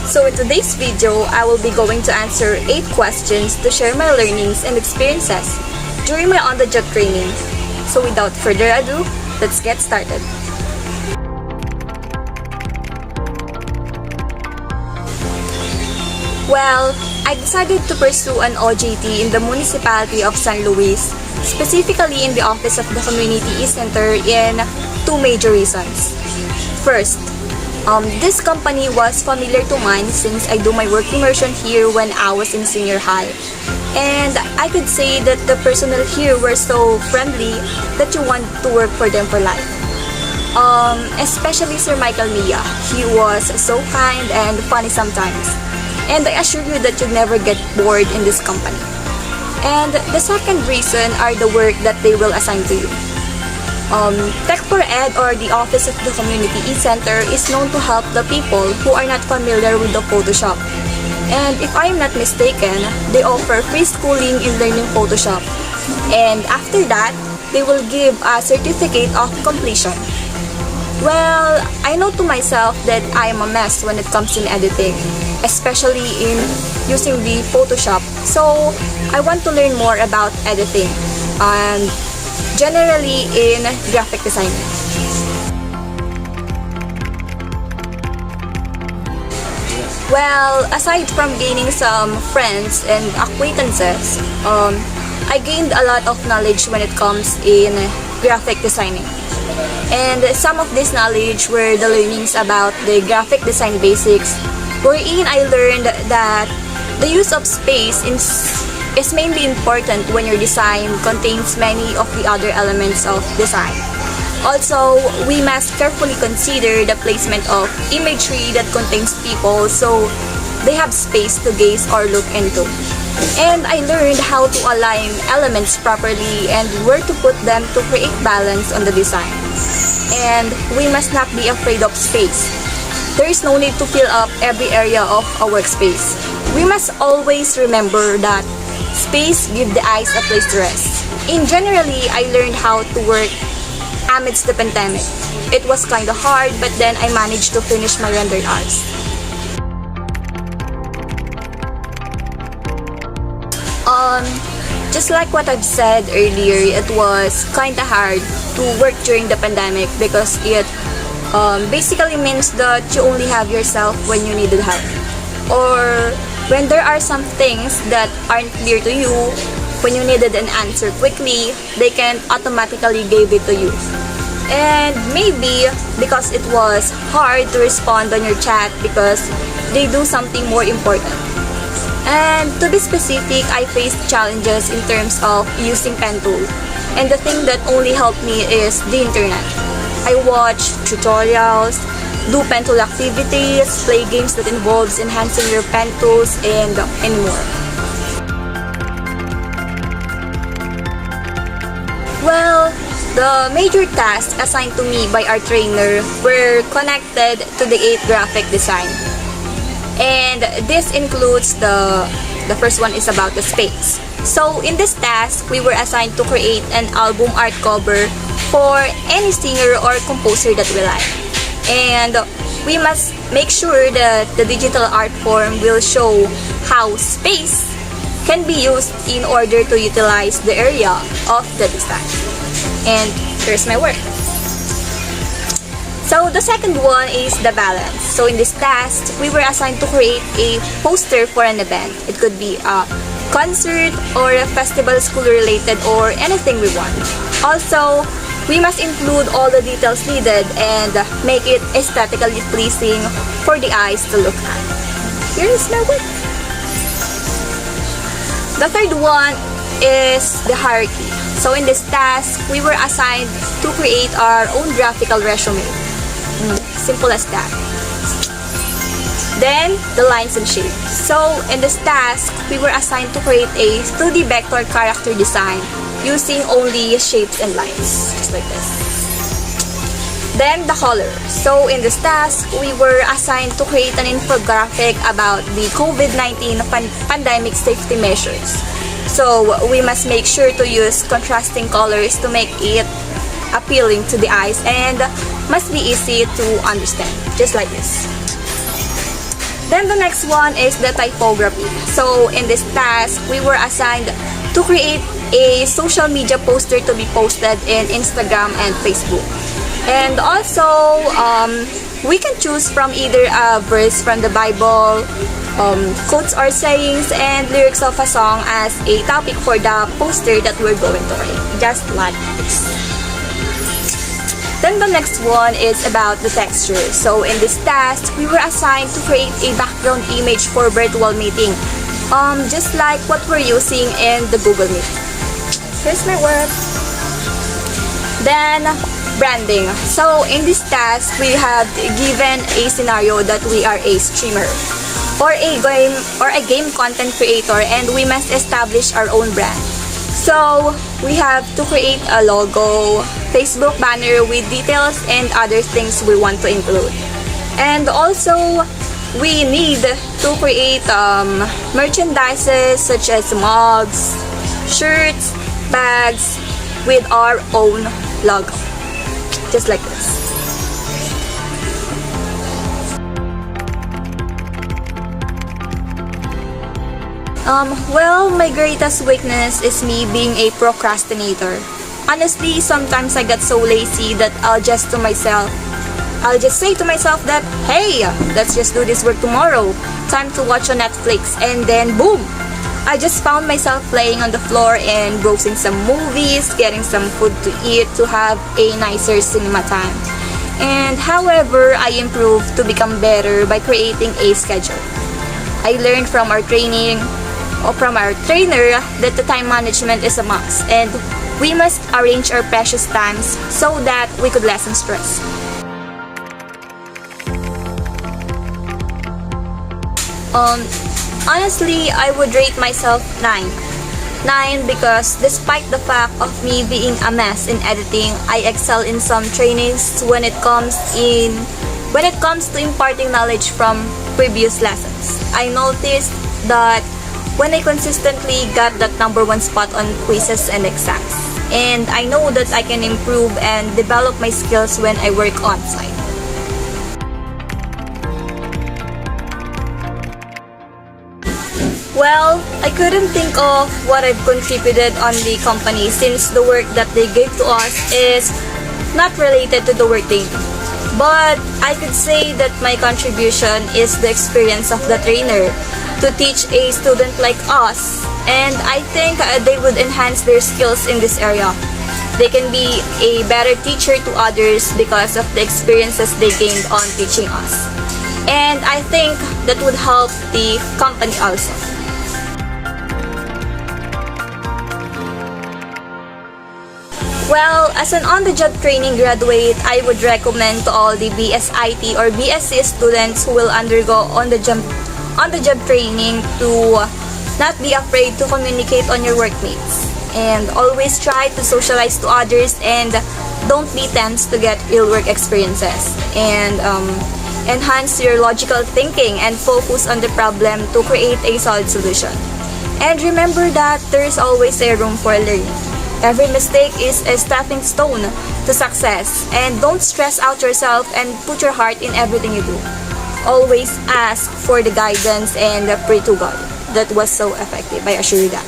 So in today's video, I will be going to answer 8 questions to share my learnings and experiences during my on-the-job training. So without further ado, let's get started. Well, I decided to pursue an OJT in the municipality of San Luis, specifically in the office of the Community Center in 2 major reasons. First, this company was familiar to mine since I do my work immersion here when I was in senior high. And I could say that the personnel here were so friendly that you want to work for them for life. Especially Sir Michael Mia. He was so kind and funny sometimes. And I assure you that you'll never get bored in this company. And the second reason are the work that they will assign to you. Tech for Ed, or the Office of the Community E-Center, is known to help the people who are not familiar with the Photoshop. And if I am not mistaken, they offer free schooling in learning Photoshop. And after that, they will give a certificate of completion. Well, I know to myself that I am a mess when it comes in editing, especially in using the Photoshop. So I want to learn more about editing, and generally in graphic design. Well, aside from gaining some friends and acquaintances, I gained a lot of knowledge when it comes in graphic designing. And some of this knowledge were the learnings about the graphic design basics, wherein I learned that the use of space is mainly important when your design contains many of the other elements of design. Also, we must carefully consider the placement of imagery that contains people so they have space to gaze or look into. And I learned how to align elements properly and where to put them to create balance on the design. And we must not be afraid of space. There is no need to fill up every area of a workspace. We must always remember that space gives the eyes a place to rest. In generally, I learned how to work amidst the pandemic. It was kinda hard, but then I managed to finish my rendered hours. Just like what I've said earlier, it was kinda hard to work during the pandemic because it basically means that you only have yourself when you needed help. Or when there are some things that aren't clear to you, when you needed an answer quickly, they can automatically give it to you. And maybe because it was hard to respond on your chat because they do something more important. And to be specific, I faced challenges in terms of using pen tool. And the thing that only helped me is the internet. I watch tutorials, do pen tool activities, play games that involves enhancing your pen tools, and more. Well, the major tasks assigned to me by our trainer were connected to the 8 graphic design. And this includes the first one is about the space. So in this task, we were assigned to create an album art cover for any singer or composer that we like. And we must make sure that the digital art form will show how space can be used in order to utilize the area of the design. And here's my work. So the second one is the balance. So in this task, we were assigned to create a poster for an event. It could be a concert or a festival, school related, or anything we want. Also, we must include all the details needed and make it aesthetically pleasing for the eyes to look at. Here's my work. The third one is the hierarchy. So in this task, we were assigned to create our own graphical resume. Simple as that. Then, the lines and shapes. So, in this task, we were assigned to create a 2D vector character design using only shapes and lines, just like this. Then, the color. So, in this task, we were assigned to create an infographic about the COVID-19 pandemic safety measures. So, we must make sure to use contrasting colors to make it appealing to the eyes and must be easy to understand, just like this. Then the next one is the typography. So in this task, we were assigned to create a social media poster to be posted in Instagram and Facebook. And also, we can choose from either a verse from the Bible, quotes or sayings, and lyrics of a song as a topic for the poster that we're going to write. Just like this. Then the next one is about the texture. So in this task, we were assigned to create a background image for virtual meeting. Just like what we're using in the Google Meet. Here's my work. Then, branding. So in this task, we have given a scenario that we are a streamer or a game content creator, and we must establish our own brand. So we have to create a logo, Facebook banner with details and other things we want to include. And also, we need to create merchandises such as mugs, shirts, bags with our own logo. Just like this. Well, my greatest weakness is me being a procrastinator. Honestly, sometimes I get so lazy that I'll just say to myself that, hey, let's just do this work tomorrow. Time to watch on Netflix, and then boom! I just found myself playing on the floor and browsing some movies, getting some food to eat to have a nicer cinema time. And however, I improved to become better by creating a schedule. I learned from our trainer that the time management is a must, and we must arrange our precious times so that we could lessen stress. Honestly, I would rate myself 9. 9 because despite the fact of me being a mess in editing, I excel in some trainings when it comes to imparting knowledge from previous lessons. I noticed that when I consistently got that #1 spot on quizzes and exams, and I know that I can improve and develop my skills when I work on site. Well, I couldn't think of what I've contributed on the company since the work that they gave to us is not related to the work they do. But I could say that my contribution is the experience of the trainer to teach a student like us, and I think they would enhance their skills in this area. They can be a better teacher to others because of the experiences they gained on teaching us. And I think that would help the company also. Well, as an on-the-job training graduate, I would recommend to all the BSIT or BSc students who will undergo on-the-job training to not be afraid to communicate on your workmates, and always try to socialize to others, and don't be tense to get real work experiences, and enhance your logical thinking and focus on the problem to create a solid solution. And remember that there is always a room for learning. Every mistake is a stepping stone to success, and don't stress out yourself and put your heart in everything you do. Always ask for the guidance and pray to God. That was so effective, I assure you that.